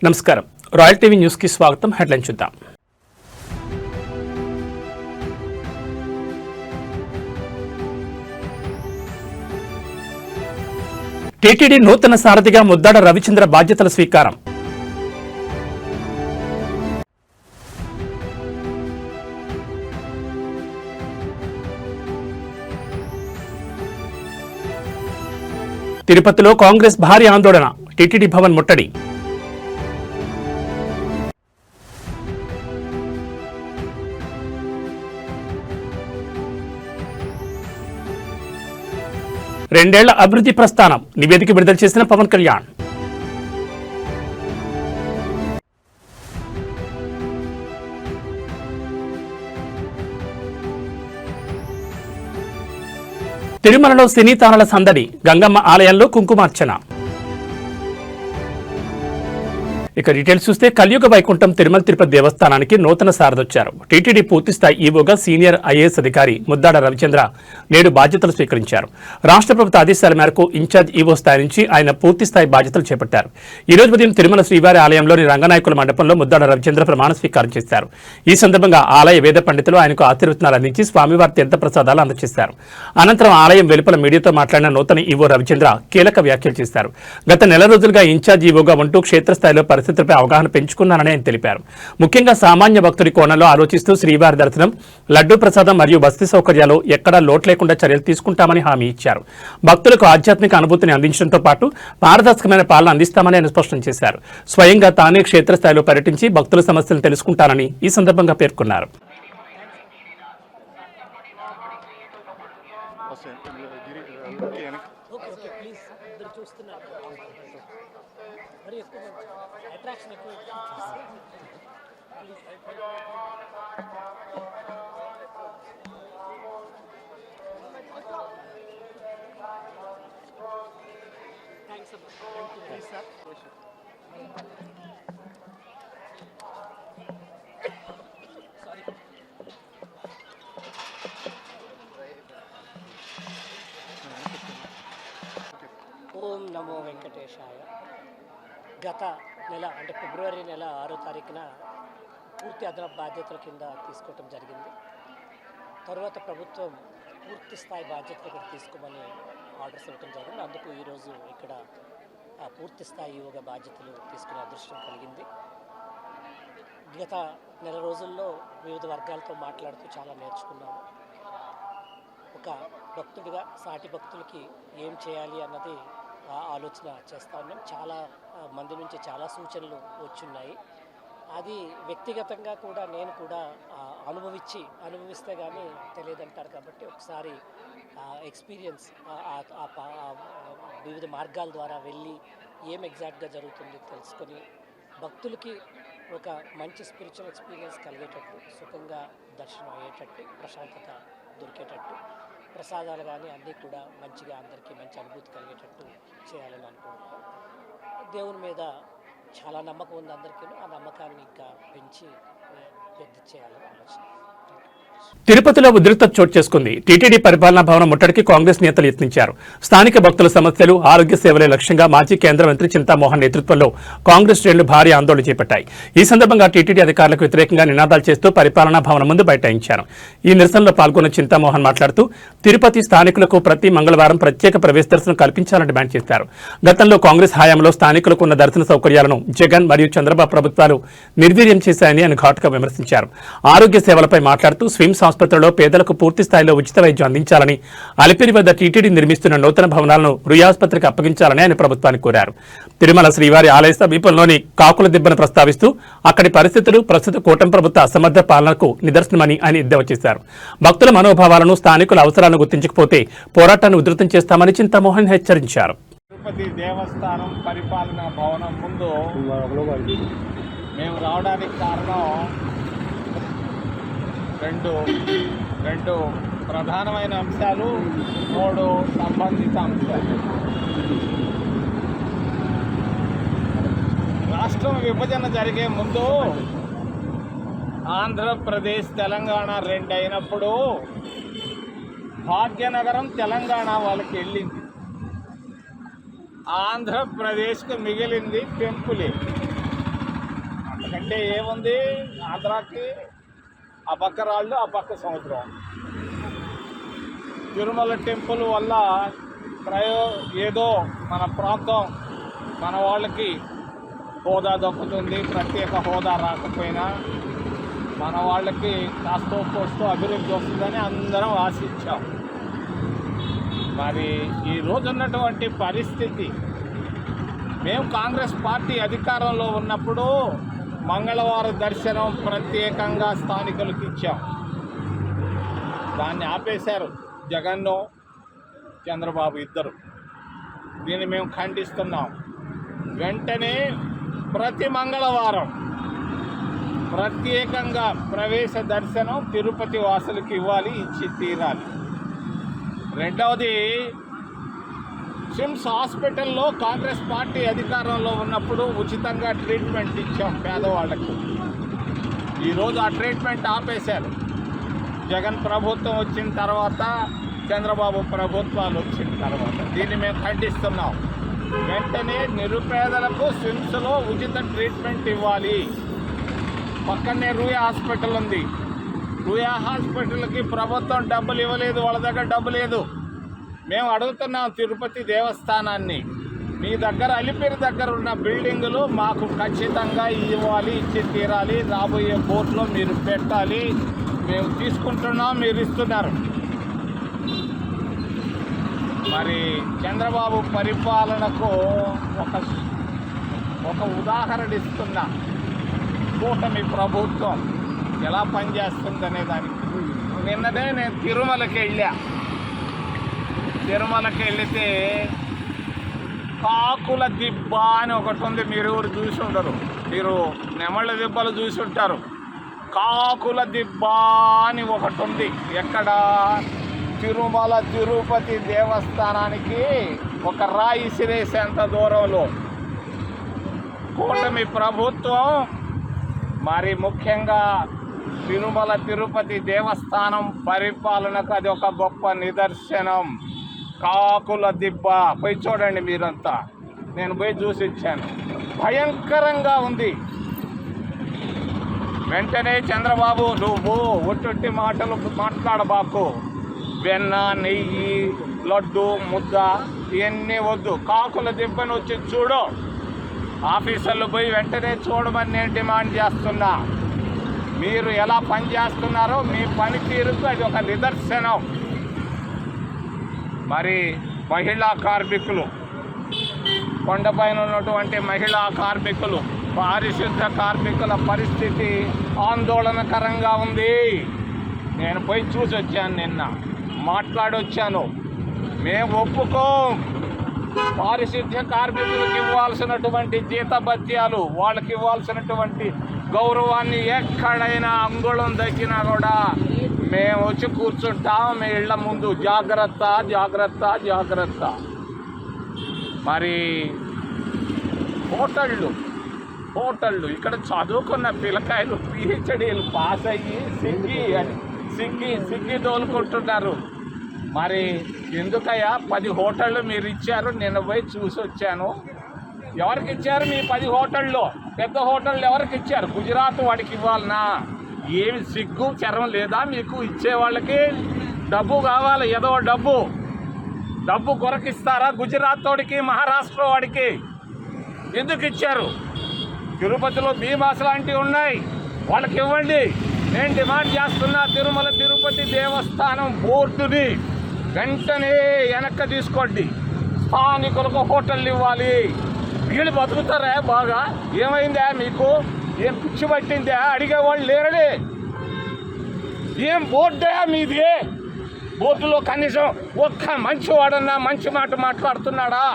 నమస్కారం. Royal TV news కి స్వాగతం. హెడ్లైన్ చూద్దాం. టీటీడీ నూతన సారథిగా ముద్దాడ రవిచంద్ర బాధ్యతల స్వీకారం. తిరుపతిలో కాంగ్రెస్ భారీ ఆందోళన, టీటీడీ భవన్ ముట్టడి. రెండేళ్ల అభివృద్ధి ప్రస్థానం, నివేదిక విడుదల చేసిన పవన్ కళ్యాణ్. తిరుమలలో సినీ తారల సందడి, గంగమ్మ ఆలయంలో కుంకుమార్చన. ఇక డీటెయిల్స్ చూస్తే కలియుగ వైకుంఠం తిరుమల తిరుపతి దేవస్థానానికి నూతన సారథొచ్చారు. టీటీడీ పూర్తిస్థాయి ఈవోగా సీనియర్ ఐఏఎస్ అధికారి ముద్దాడ రవిచంద్ర నేడు బాధ్యతలు స్వీకరించారు. రాష్ట్ర ప్రభుత్వ ఆదేశాల మేరకు ఇన్ఛార్జ్ ఈవో స్థాయి నుంచి ఆయన పూర్తిస్థాయి బాధ్యతలు చేపట్టారు. ఈ రోజు ఉదయం తిరుమల శ్రీవారి ఆలయంలోని రంగనాయకుల మండపంలో ముద్దాడ రవిచంద్ర ప్రమాణ స్వీకారం చేశారు. ఈ సందర్భంగా ఆలయ వేద పండితులు ఆయనకు ఆశీర్వచనాలు అందించి స్వామివారి తీర్థ ప్రసాదాలు అందజేశారు. అనంతరం ఆలయం వెలుపల మీడియాతో మాట్లాడిన నూతన ఈవో రవిచంద్ర కీలక వ్యాఖ్యలు చేశారు. గత నెల రోజులుగా ఇన్ఛార్జ్ ఈవోగా ఉంటూ క్షేత్రస్థాయిలో పరిస్థితులపై అవగాహన పెంచుకున్నానని ఆయన తెలిపారు. ముఖ్యంగా సామాన్య భక్తుడి కోణంలో ఆలోచిస్తూ శ్రీవారి దర్శనం, లడ్డూ ప్రసాదం మరియు బస్తీ సౌకర్యాలు ఎక్కడా లోటు లేకుండా చర్యలు తీసుకుంటామని హామీ ఇచ్చారు. భక్తులకు ఆధ్యాత్మిక అనుభూతిని అందించడంతో పాటు పారదర్శకమైన పాలన అందిస్తామని ఆయన స్పష్టం చేశారు. స్వయంగా తానే క్షేత్రస్థాయిలో పర్యటించి భక్తుల సమస్యలను తెలుసుకుంటానని ఈ సందర్భంగా పేర్కొన్నారు. ఓం నమో వెంకటేశాయ. గత నెల అంటే ఫిబ్రవరి నెల 6వ తారీఖున పూర్తి అదనపు బాధ్యతల కింద తీసుకోవటం జరిగింది. తర్వాత ప్రభుత్వం పూర్తి స్థాయి బాధ్యతలు కూడా తీసుకోమని ఆర్డర్స్ ఇవ్వటం జరిగింది. అందుకు ఈరోజు ఇక్కడ పూర్తి స్థాయి యోగ బాధ్యతలు తీసుకునే అదృష్టం కలిగింది. గత నెల రోజుల్లో వివిధ వర్గాలతో మాట్లాడుతూ చాలా నేర్చుకున్నాము. ఒక భక్తుడిగా సాటి భక్తులకి ఏం చేయాలి అన్నది ఆలోచన చేస్తూ ఉన్నాం. చాలా మంది నుంచి చాలా సూచనలు వచ్చున్నాయి. అది వ్యక్తిగతంగా కూడా నేను కూడా అనుభవిస్తే కానీ తెలియదంటారు. కాబట్టి ఒకసారి ఎక్స్పీరియన్స్ వివిధ మార్గాల ద్వారా వెళ్ళి ఏం ఎగ్జాక్ట్గా జరుగుతుంది తెలుసుకొని భక్తులకి ఒక మంచి స్పిరిచువల్ ఎక్స్పీరియన్స్ కలిగేటట్టు, సుఖంగా దర్శనం అయ్యేటట్టు, ప్రశాంతత దొరికేటట్టు, ప్రసాదాలు కానీ అన్నీ కూడా మంచిగా అందరికీ మంచి అనుభూతి కలిగేటట్టు చేయాలని అనుకుంటున్నాం. దేవుని మీద చాలా నమ్మకం ఉంది అందరికీ. ఆ నమ్మకాన్ని ఇంకా పెంచి పెద్ద చేయాలని ఆలోచన. తిరుపతిలో ఉద్రిక్తత చోటు చేసుకుంది. టీటీడీ పరిపాలనా భవనం ముట్టడికి కాంగ్రెస్ నేతలు యత్నించారు. స్థానిక భక్తుల సమస్యలు, ఆరోగ్య సేవలే లక్ష్యంగా మాజీ కేంద్ర మంత్రి చింతామోహన్ నేతృత్వంలో కాంగ్రెస్ శ్రేణులు భారీ ఆందోళన చేపట్టాయి. ఈ సందర్భంగా టీటీడీ అధికారులకు వ్యతిరేకంగా నినాదాలు చేస్తూ పరిపాలనా భవనం ముందు బైఠాయించారు. ఈ నిరసనలో పాల్గొన్న చింతామోహన్ మాట్లాడుతూ తిరుపతి స్థానికులకు ప్రతి మంగళవారం ప్రత్యేక ప్రవేశ దర్శనం కల్పించాలని డిమాండ్ చేశారు. గతంలో కాంగ్రెస్ హయాంలో స్థానికులకు ఉన్న దర్శన సౌకర్యాలను జగన్ మరియు చంద్రబాబు ప్రభుత్వాలు నిర్వీర్యం చేశాయని ఆయన ఘాటుగా విమర్శించారు. ఆరోగ్య సేవలపై మాట్లాడుతూ స్విమ్స్ ఆసుపత్రిలో పేదలకు పూర్తి స్థాయిలో ఉచిత వైద్యం అందించాలని, అలిపిరి వద్ద టీటీడీ నిర్మిస్తున్న నూతన భవనాలను రుయాసుపత్రికి అప్పగించాలని ఆయన ప్రభుత్వాన్ని కోరారు. తిరుమల శ్రీవారి ఆలయ సమీపంలోని కాకుల దిబ్బను ప్రస్తావిస్తూ అక్కడి పరిస్థితులు ప్రస్తుత కూటమి ప్రభుత్వ అసమర్థ పాలనకు నిదర్శనమని ఆయన ఎద్దేవా చేశారు. భక్తుల మనోభావాలను, స్థానికుల అవసరాలను గుర్తించకపోతే పోరాటాన్ని ఉధృతం చేస్తామని చింతామోహన్ హెచ్చరించారు. తిరుపతి దేవస్థానం పరిపాలనా భవనం ముందు మేము రావడానికి కారణం రెండు ప్రధానమైన అంశాలు, 3 సంబంధిత అంశాలు. రాష్ట్రం విభజన జరిగే ముందు ఆంధ్రప్రదేశ్ తెలంగాణ 2 అయినప్పుడు భాగ్యనగరం తెలంగాణ వాళ్ళకి వెళ్ళింది. ఆంధ్రప్రదేశ్కి మిగిలింది పెంపులే. అంటే ఏముంది, ఆంధ్రాకి ఆ పక్క రాళ్ళు, ఆ పక్క సముద్రం. తిరుమల టెంపుల్ వల్ల ఏదో మన ప్రాంతం మన వాళ్ళకి హోదా దక్కుతుంది. ప్రత్యేక హోదా రాకపోయినా మన వాళ్ళకి కాస్తో కోస్తో అభివృద్ధి వస్తుందని అందరం ఆశించాం. మరి ఈరోజు ఉన్నటువంటి పరిస్థితి, మేము కాంగ్రెస్ పార్టీ అధికారంలో ఉన్నప్పుడు మంగళవారం దర్శనం ప్రత్యేకంగా స్థానికులకు ఇచ్చాం. దాన్ని ఆపేశారు జగన్ను చంద్రబాబు ఇద్దరు. దీన్ని మేము ఖండిస్తున్నాం. వెంటనే ప్రతి మంగళవారం ప్రత్యేకంగా ప్రవేశ దర్శనం తిరుపతి వాసులకు ఇవ్వాలి, ఇచ్చి తీరాలి. రెండవది, సిమ్స్ హాస్పిటల్లో కాంగ్రెస్ పార్టీ అధికారంలో ఉన్నప్పుడు ఉచితంగా ట్రీట్మెంట్ ఇచ్చాం పేదవాళ్లకు. ఈరోజు ఆ ట్రీట్మెంట్ ఆపేశారు. జగన్ ప్రభుత్వం వచ్చిన తర్వాత, చంద్రబాబు ప్రభుత్వాలు వచ్చిన తర్వాత దీన్ని మేము ఖండిస్తున్నాం. వెంటనే నిరుపేదలకు సిమ్స్లో ఉచిత ట్రీట్మెంట్ ఇవ్వాలి. పక్కనే రూయా హాస్పిటల్ ఉంది. రూయా హాస్పిటల్కి ప్రభుత్వం డబ్బులు ఇవ్వలేదు, వాళ్ళ దగ్గర డబ్బు లేదు. మేము అడుగుతున్నాం తిరుపతి దేవస్థానాన్ని, మీ దగ్గర అలిపిరి దగ్గర ఉన్న బిల్డింగులు మాకు ఖచ్చితంగా ఇవ్వాలి, ఇచ్చి తీరాలి. రాబోయే కోర్టులో మీరు పెట్టాలి. మేము తీసుకుంటున్నాం, మీరు ఇస్తున్నారు. మరి చంద్రబాబు పరిపాలనకు ఒక ఉదాహరణ ఇస్తున్నా. కూటమి ప్రభుత్వం ఎలా పనిచేస్తుందనే దానికి నిన్ననే నేను తిరుమలకి వెళితే కాకుల దిబ్బ అని ఒకటి ఉంది. మీరు ఎవరు చూసి ఉండరు, మీరు నెమళ్ళ దిబ్బలు చూసి ఉంటారు. కాకుల దిబ్బ అని ఒకటి ఉంది. ఎక్కడ? తిరుమల తిరుపతి దేవస్థానానికి ఒక రాయి సిరేసేంత దూరంలో. కూటమి ప్రభుత్వం మరి ముఖ్యంగా తిరుమల తిరుపతి దేవస్థానం పరిపాలనకు అది ఒక గొప్ప నిదర్శనం. కాకుల దిబ్బ పోయి చూడండి మీరంతా. నేను పోయి చూసి ఇచ్చాను, భయంకరంగా ఉంది. వెంటనే చంద్రబాబు, నువ్వు ఒట్టొట్టి మాటలు మాట్లాడబాకు. వెన్న, నెయ్యి, లడ్డు, ముద్ద ఇవన్నీ వద్దు. కాకుల దిబ్బను వచ్చి చూడు. ఆఫీసర్లు పోయి వెంటనే చూడమని నేను డిమాండ్ చేస్తున్నా. మీరు ఎలా పనిచేస్తున్నారో మీ పనితీరుకు అది ఒక నిదర్శనం. మరి మహిళా కార్మికులు, కొండపైన ఉన్నటువంటి మహిళా కార్మికులు, పారిశుద్ధ కార్మికుల పరిస్థితి ఆందోళనకరంగా ఉంది. నేను పోయి చూసి వచ్చాను, నిన్న మాట్లాడొచ్చాను. మేము ఒప్పుకోం. పారిశుద్ధ్య కార్మికులకు ఇవ్వాల్సినటువంటి జీతభత్యాలు, వాళ్ళకి ఇవ్వాల్సినటువంటి గౌరవాన్ని ఎక్కడైనా అంగుళం తగ్గినా కూడా మేము వచ్చి కూర్చుంటాం మీ ఇళ్ల ముందు. జాగ్రత్త, జాగ్రత్త, జాగ్రత్త. మరి హోటళ్ళు ఇక్కడ చదువుకున్న పిల్లకాయలు పిహెచ్డీలు పాస్ అయ్యి సిగ్గి తోలుకుంటున్నారు. మరి ఎందుకయ్యా 10 హోటళ్ళు మీరు ఇచ్చారు? నేను పోయి చూసి వచ్చాను. ఎవరికి ఇచ్చారు మీ 10 హోటళ్ళు? పెద్ద హోటళ్ళు ఎవరికి ఇచ్చారు? గుజరాత్ వాడికి ఇవ్వాలనా? ఏమి సిగ్గు చరం లేదా మీకు? ఇచ్చేవాళ్ళకి డబ్బు కావాలి, ఏదో డబ్బు కొరకిస్తారా? గుజరాత్ వాడికి, మహారాష్ట్ర వాడికి ఎందుకు ఇచ్చారు? తిరుపతిలో భీమాస్ లాంటివి ఉన్నాయి, వాళ్ళకి ఇవ్వండి. నేను డిమాండ్ చేస్తున్నా, తిరుమల తిరుపతి దేవస్థానం బోర్డుని వెంటనే వెనక్కి తీసుకోండి. స్థానికులకు హోటళ్ళు ఇవ్వాలి. వీళ్ళు బతుకుతారా బాగా? ఏమైందా మీకు? ఏం పిచ్చి పట్టిందా? అడిగేవాళ్ళు లేరడే. ఏం బోర్డా మీది? బోర్డులో కనీసం ఒక్క మంచివాడన్నా మంచి మాట మాట్లాడుతున్నాడా?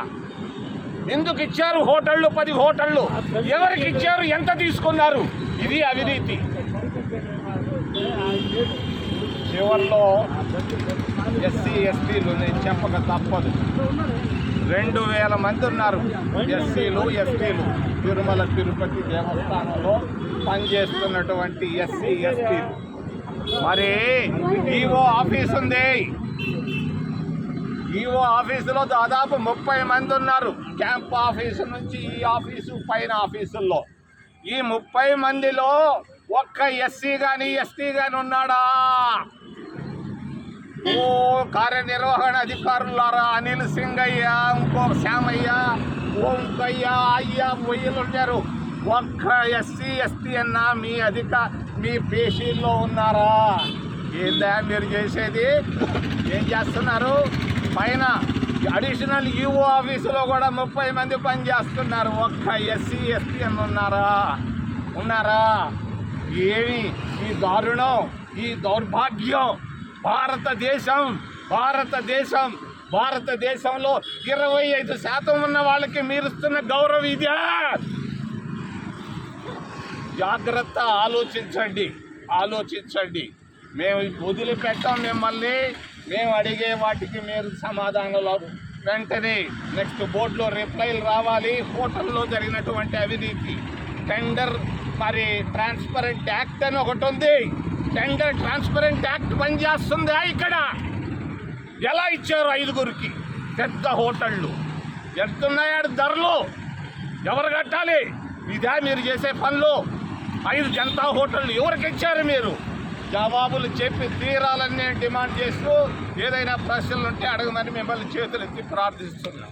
ఎందుకు ఇచ్చారు హోటళ్ళు? 10 హోటళ్ళు ఎవరికి ఇచ్చారు? ఎంత తీసుకున్నారు? ఇది అవినీతి. చివరిలో ఎస్సీ ఎస్టీలు నేను చెప్పక తప్పదు. 2000 మంది ఉన్నారు ఎస్సీలు ఎస్టీలు తిరుమల తిరుపతి దేవస్థానంలో పనిచేస్తున్నటువంటి ఎస్సీ ఎస్టీలు. మరి ఈవో ఆఫీస్ ఉంది. ఈవో ఆఫీసులో దాదాపు 30 మంది ఉన్నారు. క్యాంప్ ఆఫీసు నుంచి ఈ ఆఫీసు పైన ఆఫీసుల్లో ఈ 30 మందిలో ఒక్క ఎస్సీ కానీ ఎస్టీ కానీ ఉన్నాడా? ఓ కార్యనిర్వహణ అధికారులారా, అనిల్ సింగయ్య, ఇంకో శ్యామయ్య, ఓంకయ్య, అయ్య, పొయ్యలు ఉన్నారు. ఒక్క ఎస్సీ ఎస్టీ అన్నా మీ పేషీల్లో ఉన్నారా? ఏందా మీరు చేసేది? ఏం చేస్తున్నారు? పైన అడిషనల్ ఈఓ ఆఫీసులో కూడా 30 మంది పనిచేస్తున్నారు. ఒక్క ఎస్సీ ఎస్టీ అని ఉన్నారా? ఏమి ఈ దారుణం, ఈ దౌర్భాగ్యం! భారతదేశంలో 25% ఉన్న వాళ్ళకి మీరు ఇస్తున్న గౌరవం ఇదే? జాగ్రత్త, ఆలోచించండి. మేము వదిలిపెట్టాం మిమ్మల్ని. మేము అడిగే వాటికి మీరు సమాధానాలు వెంటనే నెక్స్ట్ బోర్డులో రిప్లైలు రావాలి. హోటల్లో జరిగినటువంటి అవినీతి, టెండర్ మరి ట్రాన్స్పరెంట్ యాక్ట్ అని ఒకటి ఉంది. టెండర్ ట్రాన్స్పరెంట్ యాక్ట్ పనిచేస్తుందా ఇక్కడ? ఎలా ఇచ్చారు 5గురికి? పెద్ద హోటళ్ళు ఎంతున్నాయా ధరలు? ఎవరు కట్టాలి? ఇదా మీరు చేసే పనులు? 5 జనతా హోటళ్ళు ఎవరికి ఇచ్చారు మీరు? జవాబులు చెప్పి తీరాలని నేను డిమాండ్ చేస్తూ ఏదైనా ప్రశ్నలు ఉంటే అడగమని మిమ్మల్ని చేతులెత్తి ప్రార్థిస్తున్నాం.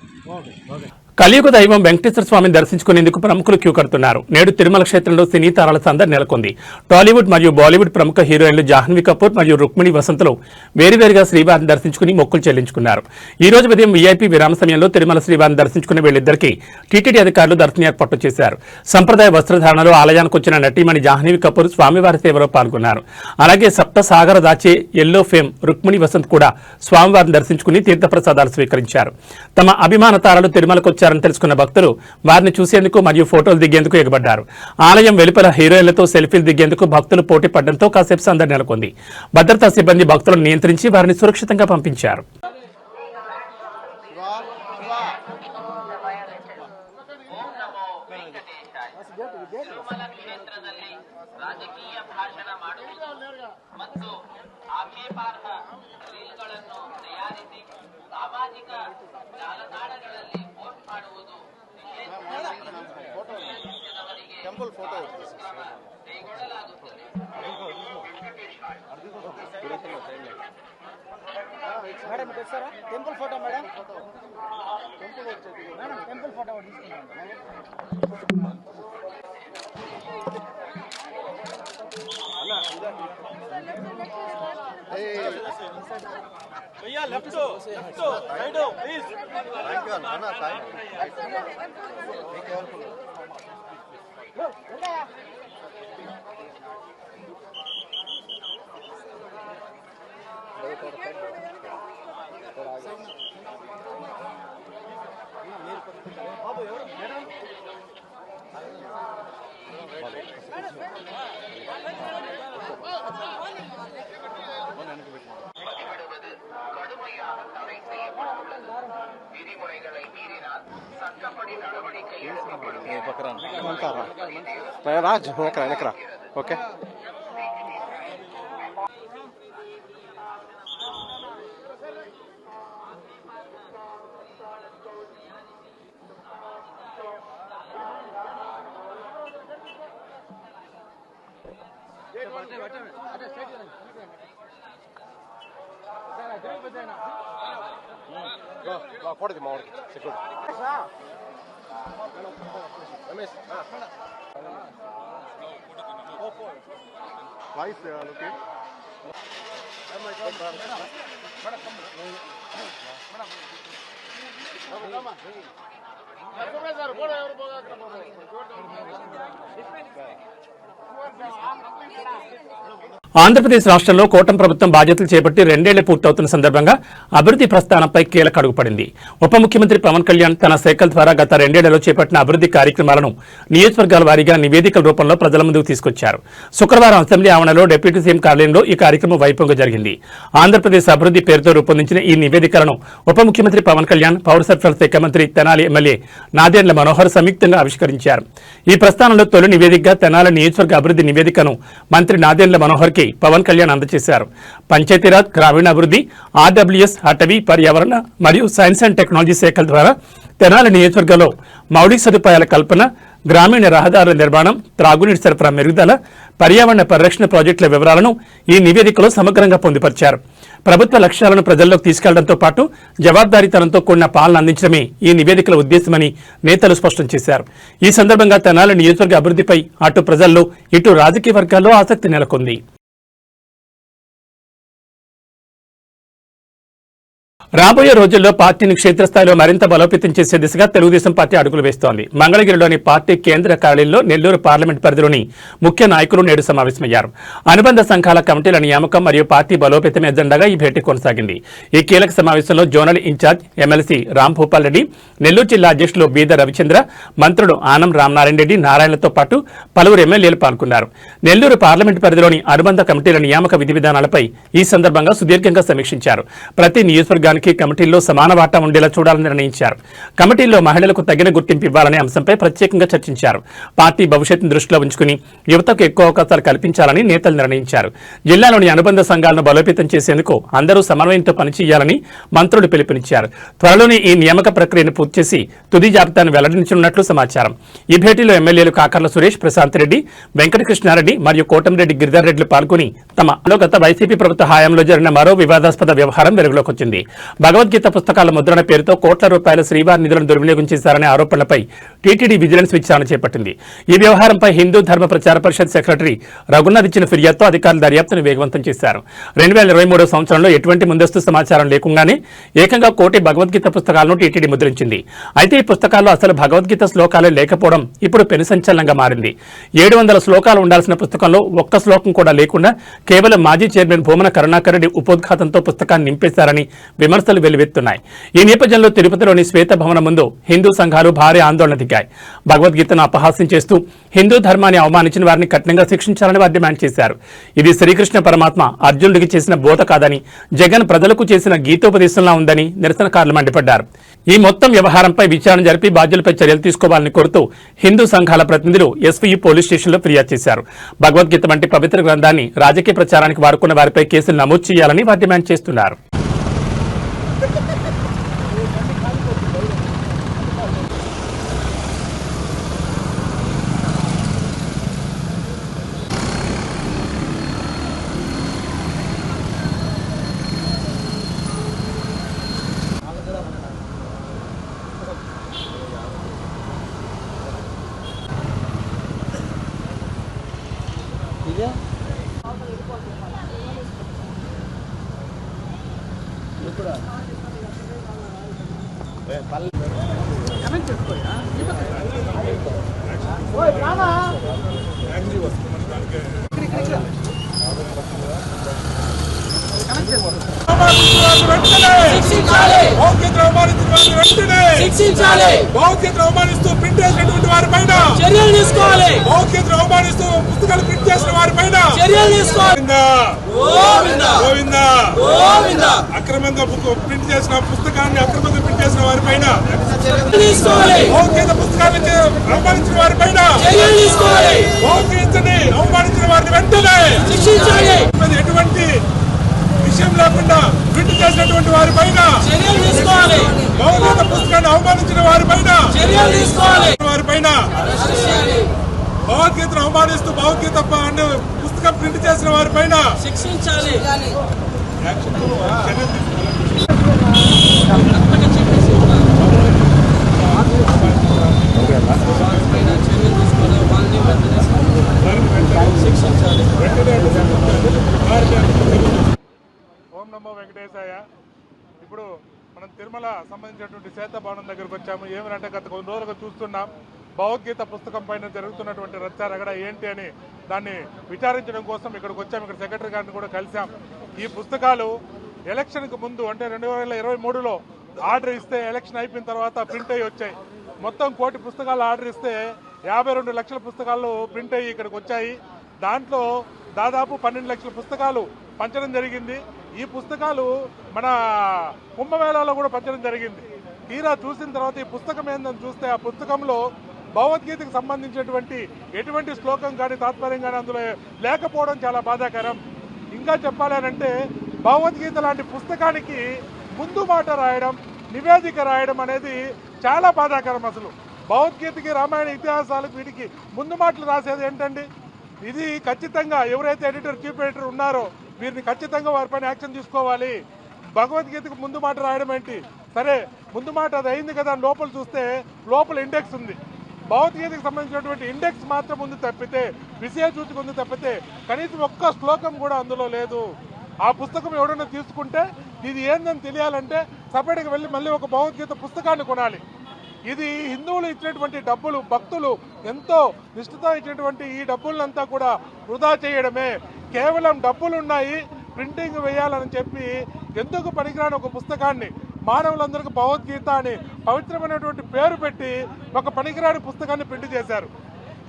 కలియుగ దైవం వెంకటేశ్వర స్వామిని దర్శించుకునేందుకు ప్రముఖులు క్యూ కడుతున్నారు. నేడు తిరుమల క్షేత్రంలో సినీ తారాల సందడి నెలకొంది. టాలీవుడ్ మరియు బాలీవుడ్ ప్రముఖ హీరోయిన్లు జాహ్నవి కపూర్ మరియు రుక్మిణి వసంతలు వేరువేరుగా శ్రీవారిని దర్శించుకుని మొక్కులు చెల్లించుకున్నారు. ఈ రోజు ఉదయం వీఐపీ విరామ సమయంలో తిరుమల శ్రీవారిని దర్శించుకునే వీళ్ళిద్దరికీ టీటీడీ అధికారులు దర్శన ఏర్పాట్లు చేశారు. సంప్రదాయ వస్త్రధారణలో ఆలయానికి వచ్చిన నటీమణి జాహ్నవి కపూర్ స్వామివారి సేవలో పాల్గొన్నారు. అలాగే సప్త సాగర దాచే ఎల్లో ఫేమ్ రుక్మిణి వసంత్ కూడా స్వామివారిని దర్శించుకుని తీర్థప్రసాదాలు స్వీకరించారు. తమ అభిమాన తారాలు తిరుమలకు వచ్చారని తెలుసుకున్న భక్తులు వారిని చూసేందుకు మరియు ఫోటోలు దిగేందుకు ఎగబడ్డారు. ఆలయం వెలుపల హీరోయిన్లతో సెల్ఫీలు దిగేందుకు భక్తులు పోటీ పడడంతో కాసేపు సందడి నెలకొంది. భద్రతా సిబ్బంది భక్తులను నియంత్రించి వారిని సురక్షితంగా పంపించారు. ಸಾಮಾಜಿಕ ಜಾಲತಾಣಗಳಲ್ಲಿ ಪೋಸ್ಟ್ ಮಾಡುವುದು ಟೆಂಪಲ್ ಫೋಟೋ ಕೈಗೊಳ್ಳಲಾಗುತ್ತದೆ. Madam sir temple photo madam temple photo भैया left right please thank you नाना साइड बी केयरफुल बाबू मैडम கடுமையாக தடை செய்யப்பட்டுள்ளது. விதிமுறைகளை மீறினால் சட்டப்படி நடவடிக்கை எடுக்கப்படும். ஓகே ಕೊಡಿದೆ ಮಾವರಿಗೆ security Ramesh voice okay Andhra Pradesh రాష్ట్రంలో కూటమి ప్రభుత్వం బాధ్యతలు చేపట్టి 2 ఏళ్లు పూర్తవుతున్న సందర్భంగా అభివృద్ధి ప్రస్థానంపై కీలక అడుగు పడింది. ఉప ముఖ్యమంత్రి పవన్ కళ్యాణ్ తన శాఖల ద్వారా గత 2 ఏళ్లలో చేపట్టిన అభివృద్ధి కార్యక్రమాలను నియోజకవర్గాల వారీగా నివేదికల రూపంలో ప్రజల ముందుకు తీసుకొచ్చారు. శుక్రవారం అసెంబ్లీ ఆవరణలో డిప్యూటీ సీఎం కార్యాలయంలో ఈ కార్యక్రమం వైభవంగా జరిగింది. ఆంధ్రప్రదేశ్ అభివృద్ధి పేరుతో రూపొందించిన ఈ నివేదికలను ఉప ముఖ్యమంత్రి పవన్ కళ్యాణ్, పౌర సరఫరాల శాఖ మంత్రి తెనాలి ఎమ్మెల్యే నాదెండ్ల మనోహర్ సంయుక్తంగా ఆవిష్కరించారు. ఈ ప్రస్థానంలో తొలి నివేదికగా తెనాలి నియోజకవర్గ అభివృద్ధి నివేదికను మంత్రి నాదెండ్ల మనోహర్ కి పవన్ కళ్యాణ్ అందజేశారు. పంచాయతీరాజ్, గ్రామీణాభివృద్ధి, ఆర్డబ్ల్యూఎస్, అటవీ, పర్యావరణ మరియు సైన్స్ అండ్ టెక్నాలజీ శాఖల ద్వారా తెనాలి నియోజకవర్గంలో మౌలిక సదుపాయాల కల్పన, గ్రామీణ రహదారుల నిర్మాణం, త్రాగునీటి సరఫరా మెరుగుదల, పర్యావరణ పరిరక్షణ ప్రాజెక్టుల వివరాలను ఈ నివేదికలో సమగ్రంగా పొందుపరిచారు. ప్రభుత్వ లక్ష్యాలను ప్రజల్లోకి తీసుకెళ్లడంతో పాటు జవాబాదారీతనంతో కూడిన పాలన అందించడమే ఈ నివేదికల ఉద్దేశమని నేతలు స్పష్టం చేశారు. ఈ సందర్భంగా తెనాలి నియోజకవర్గ అభివృద్ధిపై అటు ప్రజల్లో ఇటు రాజకీయ వర్గాల్లో ఆసక్తి నెలకొంది. రాబోయే రోజుల్లో పార్టీని క్షేత్రస్థాయిలో మరింత బలోపేతం చేసే దిశగా తెలుగుదేశం పార్టీ అడుగులు వేస్తోంది. మంగళగిరిలోని పార్టీ కేంద్ర కార్యాలయంలో నెల్లూరు పార్లమెంట్ పరిధిలోని ముఖ్య నాయకులు నేడు సమావేశమయ్యారు. అనుబంధ సంఘాల కమిటీల నియామకం మరియు పార్టీ బలోపేతం ఎజెండాగా ఈ భేటీ కొనసాగింది. ఈ కీలక సమావేశంలో zonal incharge MLC Ram Bhupal Reddy, Nellore జిల్లా అధ్యక్షులు బీద రవిచంద్ర, మంత్రులు ఆనం రామనారాయణ రెడ్డి, నారాయణలతో పాటు పలువురు ఎమ్మెల్యేలు పాల్గొన్నారు. నెల్లూరు పార్లమెంట్ పరిధిలోని అనుబంధ కమిటీల నియామక విధి విధానాలపై ఈ సందర్భంగా సుదీర్ఘంగా సమీక్షించారు. ప్రతి నియోజకవర్గానికి కమిటీల్లో సమాన వాటా ఉండేలా చూడాలని నిర్ణయించారు. కమిటీల్లో మహిళలకు తగిన గుర్తింపు ఇవ్వాలనే అంశంపై ప్రత్యేకంగా చర్చించారు. పార్టీ భవిష్యత్తును దృష్టిలో ఉంచుకుని యువతకు ఎక్కువ అవకాశాలు కల్పించాలని నేతలు నిర్ణయించారు. జిల్లాలోని అనుబంధ సంఘాలను బలోపేతం చేసేందుకు అందరూ సమన్వయంతో పనిచేయాలని మంత్రులు పిలుపునిచ్చారు. త్వరలోనే ఈ నియామక ప్రక్రియను పూర్తి చేసి తుది జాబితాను వెల్లడించనున్నట్లు సమాచారం. ఈ భేటీలో ఎమ్మెల్యేలు కాకర్ల సురేష్, ప్రశాంత్ రెడ్డి, వెంకటకృష్ణారెడ్డి మరియు కోటంరెడ్డి గిరిధర్ రెడ్డిలు పాల్గొని తమ గత వైసీపీ ప్రభుత్వ హయాంలో జరిగిన మరో వివాదాస్పద వ్యవహారం వెలుగులోకి వచ్చింది. భగవద్గీత పుస్తకాల ముద్రణ పేరుతో కోట్ల రూపాయల శ్రీవారి నిధులను దుర్వినియోగం చేశారనే ఆరోపణలపై టీటీడీ విజిలెన్స్ విచారణ చేపట్టింది. ఈ వ్యవహారంపై హిందూ ధర్మ ప్రచార పరిషత్ సెక్రటరీ రఘునాథ్ ఇచ్చిన ఫిర్యాదుతో అధికారులు దర్యాప్తును వేగవంతం చేశారు. 2023 సంవత్సరంలో ఎటువంటి ముందస్తు సమాచారం లేకుండానే ఏకంగా 1 కోటి భగవద్గీత పుస్తకాలను టీటీడీ ముద్రించింది. అయితే ఈ పుస్తకాల్లో అసలు భగవద్గీత శ్లోకాలే లేకపోవడం ఇప్పుడు పెను సంచలనంగా మారింది. 700 శ్లోకాలు ఉండాల్సిన పుస్తకంలో ఒక్క శ్లోకం కూడా లేకుండా కేవలం మాజీ చైర్మన్ భూమన కరుణాకర్ రెడ్డి ఉపోద్ఘాతంతో పుస్తకాన్ని నింపేశారని విమర్శలు వెల్లువెత్తున్నాయి. ఈ నేపథ్యంలో తిరుపతిలోని శ్వేత భవనం ముందు హిందూ సంఘాలు భారీ ఆందోళన దిగాయి. భగవద్గీతను అపహాస్యం చేస్తూ హిందూ ధర్మాన్ని అవమానించిన వారిని కఠినంగా శిక్షించాలని వారు డిమాండ్ చేశారు. ఇది శ్రీకృష్ణ పరమాత్మ అర్జునుడికి చేసిన బోధ కాదని, జగన్ ప్రజలకు చేసిన గీతోపదేశంలా ఉందని నిరసనకారులు మండిపడ్డారు. ఈ మొత్తం వ్యవహారంపై విచారణ జరిపి బాధ్యులపై చర్యలు తీసుకోవాలని కోరుతూ హిందూ సంఘాల ప్రతినిధులు ఎస్వీయూ పోలీస్ స్టేషన్లో ఫిర్యాదు చేశారు. భగవద్గీత వంటి పవిత్ర గ్రంథాన్ని రాజకీయ ప్రచారానికి వాడుకున్న వారిపై కేసులు నమోదు చేయాలని వారు డిమాండ్ చేస్తున్నారు. భౌతిక అవమానిస్తూ ప్రింట్ చేసినటువంటి వారి పైన చర్యలు తీసుకోవాలి. భౌతిక అవమానిస్తూ పుస్తకాలు ప్రింట్ చేసిన వారి పైన చర్యలు తీసుకోవాలి. అక్రమంగా ప్రింట్ చేసిన పుస్తకాన్ని అక్రమంగా ప్రింట్ చేసిన వారి పైన తీసుకోవాలి. భౌతిక పుస్తకాన్ని అవమానించిన వారి పైన చర్యలు తీసుకోవాలి. భౌతికని అవమానించిన వారిని వెంటనే శిక్షించాలి. ఎటువంటి విషయం లేకుండా ప్రింట్ చేసినటువంటి వారి పైన చర్యలు తీసుకోవాలి. భౌతిక పుస్తకాన్ని అవమానించిన వారి పైన చర్యలు తీసుకోవాలి. వారి పైన భగవద్గీతను అవమానిస్తూ భగవద్గీత పుస్తకం ప్రింట్ చేసిన వారి పైన శిక్షించాలి. ఓం నమో వెంకటేశాయ. ఇప్పుడు మనం తిరుమల సంబంధించినటువంటి శ్వేత భవనం దగ్గరకు వచ్చాము. ఏమనంటే గత కొన్ని రోజులుగా చూస్తున్నాం, భగవద్గీత పుస్తకం పైన జరుగుతున్నటువంటి రచ్చరగడ ఏంటి అని దాన్ని విచారించడం కోసం ఇక్కడికి వచ్చాము. ఇక్కడ సెక్రటరీ గారిని కూడా కలిసాం. ఈ పుస్తకాలు ఎలక్షన్కి ముందు అంటే 2023లో ఆర్డర్ ఇస్తే ఎలక్షన్ అయిపోయిన తర్వాత ప్రింట్ అయ్యి వచ్చాయి. మొత్తం 1 కోటి పుస్తకాలు ఆర్డర్ ఇస్తే 52 లక్షల పుస్తకాలు ప్రింట్ అయ్యి ఇక్కడికి వచ్చాయి. దాంట్లో దాదాపు 12 లక్షల పుస్తకాలు పంచడం జరిగింది. ఈ పుస్తకాలు మన కుంభమేళాలో కూడా పంచడం జరిగింది. తీరా చూసిన తర్వాత ఈ పుస్తకం ఏందని చూస్తే ఆ పుస్తకంలో భగవద్గీతకు సంబంధించినటువంటి ఎటువంటి శ్లోకం కానీ తాత్పర్యం కానీ అందులో లేకపోవడం చాలా బాధాకరం. ఇంకా చెప్పాలంటే భగవద్గీత లాంటి పుస్తకానికి ముందు మాట రాయడం, నివేదిక రాయడం అనేది చాలా బాధాకరం. అసలు భగవద్గీతకి రామాయణ ఇతిహాసాలకు వీటికి ముందు మాటలు రాసేది ఏంటండి? ఇది ఖచ్చితంగా ఎవరైతే ఎడిటర్ చీఫ్ ఎడిటర్ ఉన్నారో వీరిని ఖచ్చితంగా వారిపైన యాక్షన్ తీసుకోవాలి. భగవద్గీతకు ముందు మాట రాయడం ఏంటి? సరే ముందు మాట అది అయింది కదా, లోపల చూస్తే లోపల ఇండెక్స్ ఉంది. భగవద్గీతకు సంబంధించినటువంటి ఇండెక్స్ మాత్రం ఉంది తప్పితే, విషయ సూచిక ఉంది తప్పితే కనీసం ఒక్క శ్లోకం కూడా అందులో లేదు. ఆ పుస్తకం ఎవరైనా తీసుకుంటే ఇది ఏందని తెలియాలంటే సపరేట్గా వెళ్ళి మళ్ళీ ఒక భగవద్గీత పుస్తకాన్ని కొనాలి. ఇది హిందువులు ఇచ్చినటువంటి డబ్బులు, భక్తులు ఎంతో నిష్ఠతో ఇచ్చినటువంటి ఈ డబ్బులంతా కూడా వృధా చేయడమే. కేవలం డబ్బులు ఉన్నాయి, ప్రింటింగ్ వేయాలని చెప్పి ఎందుకు పనికిరాని ఒక పుస్తకాన్ని మానవులందరికీ భగవద్గీత అని పవిత్రమైనటువంటి పేరు పెట్టి ఒక పనికిరాని పుస్తకాన్ని ప్రింట్ చేశారు.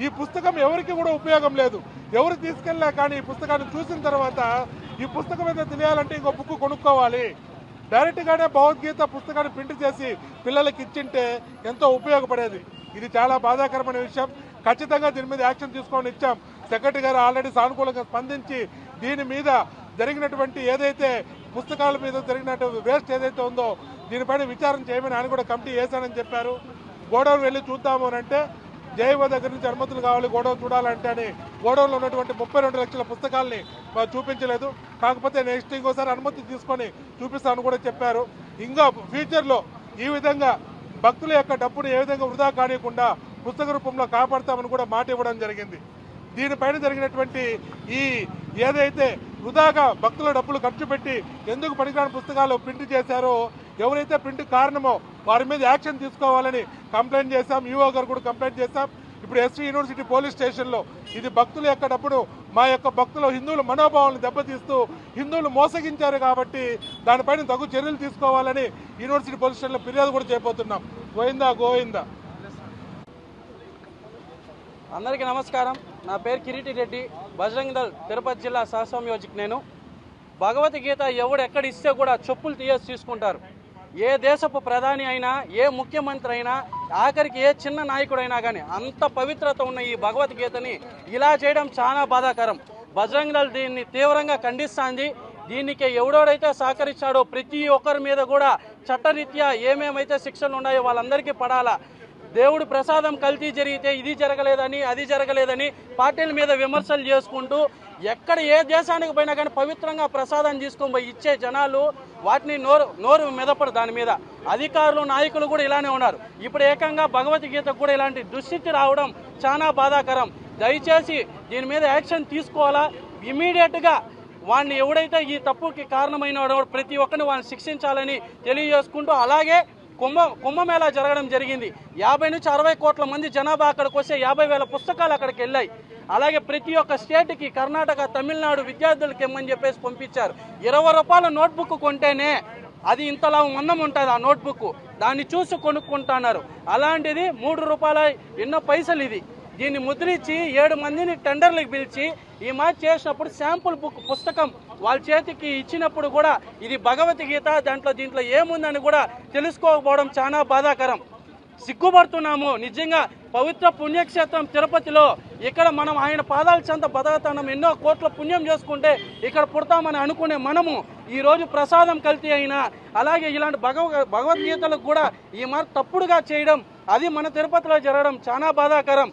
ఈ పుస్తకం ఎవరికి కూడా ఉపయోగం లేదు. ఎవరు తీసుకెళ్ళా కానీ ఈ పుస్తకాన్ని చూసిన తర్వాత ఈ పుస్తకం ఏదో తెలియాలంటే ఇంకో బుక్ కొనుక్కోవాలి. డైరెక్ట్గానే భగవద్గీత పుస్తకాన్ని ప్రింట్ చేసి పిల్లలకి ఇచ్చింటే ఎంతో ఉపయోగపడేది. ఇది చాలా బాధాకరమైన విషయం. ఖచ్చితంగా దీని మీద యాక్షన్ తీసుకోమని ఇచ్చాం. సెక్రటరీ గారు ఆల్రెడీ సానుకూలంగా స్పందించి దీని మీద జరిగినటువంటి ఏదైతే పుస్తకాల మీద జరిగినటువంటి వేస్ట్ ఏదైతే ఉందో దీనిపైన విచారణ చేయమని ఆయన కూడా కమిటీ వేశానని చెప్పారు. గోడౌన్ వెళ్ళి చూద్దాము అని అంటే జేఈఓ దగ్గర నుంచి అనుమతులు కావాలి గోడౌన్ చూడాలంటే అని గోడౌన్లో ఉన్నటువంటి 32 లక్షల పుస్తకాలని చూపించలేదు. కాకపోతే నెక్స్ట్ ఇంకోసారి అనుమతి తీసుకొని చూపిస్తామని కూడా చెప్పారు. ఇంకా ఫ్యూచర్లో ఈ విధంగా భక్తుల యొక్క డబ్బును ఏ విధంగా వృధా కానియకుండా పుస్తక రూపంలో కాపాడతామని కూడా మాట ఇవ్వడం జరిగింది. దీనిపైన జరిగినటువంటి ఈ ఏదైతే వృధాగా భక్తుల డబ్బులు ఖర్చు పెట్టి ఎందుకు పనికిరాని పుస్తకాలు ప్రింట్ చేశారో, ఎవరైతే ప్రింట్ కారణమో వారి మీద యాక్షన్ తీసుకోవాలని కంప్లైంట్ చేశాం. ఈఓ గారు కూడా కంప్లైంట్ చేశాం. ఇప్పుడు ఎస్వి యూనివర్సిటీ పోలీస్ స్టేషన్లో ఇది భక్తుల యొక్క డబ్బును మా యొక్క భక్తులు హిందువుల మనోభావాలను దెబ్బతీస్తూ హిందువులు మోసగించారు కాబట్టి దానిపైన తగు చర్యలు తీసుకోవాలని యూనివర్సిటీ పోలీస్ స్టేషన్లో ఫిర్యాదు కూడా చేయబోతున్నాం. గోవిందా గోవిందా. అందరికీ నమస్కారం. నా పేరు కిరీటి రెడ్డి, బజరంగ్ దళ్ తిరుపతి జిల్లా సహసంయోజక్. నేను భగవద్గీత ఎవడు ఎక్కడ ఇస్తే కూడా చెప్పులు తీసుకుంటారు. ఏ దేశపు ప్రధాని అయినా, ఏ ముఖ్యమంత్రి అయినా, ఆఖరికి ఏ చిన్న నాయకుడైనా కానీ అంత పవిత్రత ఉన్న ఈ భగవద్గీతని ఇలా చేయడం చాలా బాధాకరం. బజరంగ్ దళ్ దీన్ని తీవ్రంగా ఖండిస్తుంది. దీనికి ఎవడోడైతే సహకరించాడో ప్రతి ఒక్కరి మీద కూడా చట్టరీత్యా ఏమేమైతే శిక్షలు ఉన్నాయో వాళ్ళందరికీ పడాలా. దేవుడు ప్రసాదం కల్తీ జరిగితే ఇది జరగలేదని అది జరగలేదని పార్టీల మీద విమర్శలు చేసుకుంటూ ఎక్కడ ఏ దేశానికి పోయినా కానీ పవిత్రంగా ప్రసాదం తీసుకొని పోయి ఇచ్చే జనాలు వాటిని నోరు మెదపడు. దాని మీద అధికారులు నాయకులు కూడా ఇలానే ఉన్నారు. ఇప్పుడు ఏకంగా భగవద్గీతకు కూడా ఇలాంటి దుస్థితి రావడం చాలా బాధాకరం. దయచేసి దీని మీద యాక్షన్ తీసుకోవాలా. ఇమీడియట్గా వాడిని ఎవడైతే ఈ తప్పుకి కారణమైన ప్రతి ఒక్కరిని వాడిని శిక్షించాలని తెలియజేసుకుంటూ, అలాగే కుంభమేళా జరగడం జరిగింది. 50 నుంచి 60 కోట్ల మంది జనాభా అక్కడికి వస్తే 50,000 పుస్తకాలు అక్కడికి వెళ్ళాయి. అలాగే ప్రతి ఒక్క స్టేట్కి కర్ణాటక, తమిళనాడు విద్యార్థులకి ఇమ్మని చెప్పేసి పంపించారు. 20 రూపాయల నోట్బుక్ కొంటేనే అది ఇంతలా మందం ఉంటుంది ఆ నోట్బుక్. దాన్ని చూసి కొనుక్కుంటున్నారు. అలాంటిది 3 రూపాయల ఎన్నో పైసలు ఇది. దీన్ని ముద్రించి 7 మందిని టెండర్లకు పిలిచి ఈ మాట చేసినప్పుడు శాంపుల్ పుస్తకం వాళ్ళ చేతికి ఇచ్చినప్పుడు కూడా ఇది భగవద్గీత దీంట్లో ఏముందని కూడా తెలుసుకోకపోవడం చాలా బాధాకరం. సిగ్గుపడుతున్నాము నిజంగా. పవిత్ర పుణ్యక్షేత్రం తిరుపతిలో ఇక్కడ మనం ఆయన పాదాల చెంత బతకతానం, ఎన్నో కోట్ల పుణ్యం చేసుకుంటే ఇక్కడ పుడతామని అనుకునే మనము ఈరోజు ప్రసాదం కల్తీ అయినా, అలాగే ఇలాంటి భగవద్గీతలకు కూడా ఈ మాట తప్పుడుగా చేయడం, అది మన తిరుపతిలో జరగడం చాలా బాధాకరం.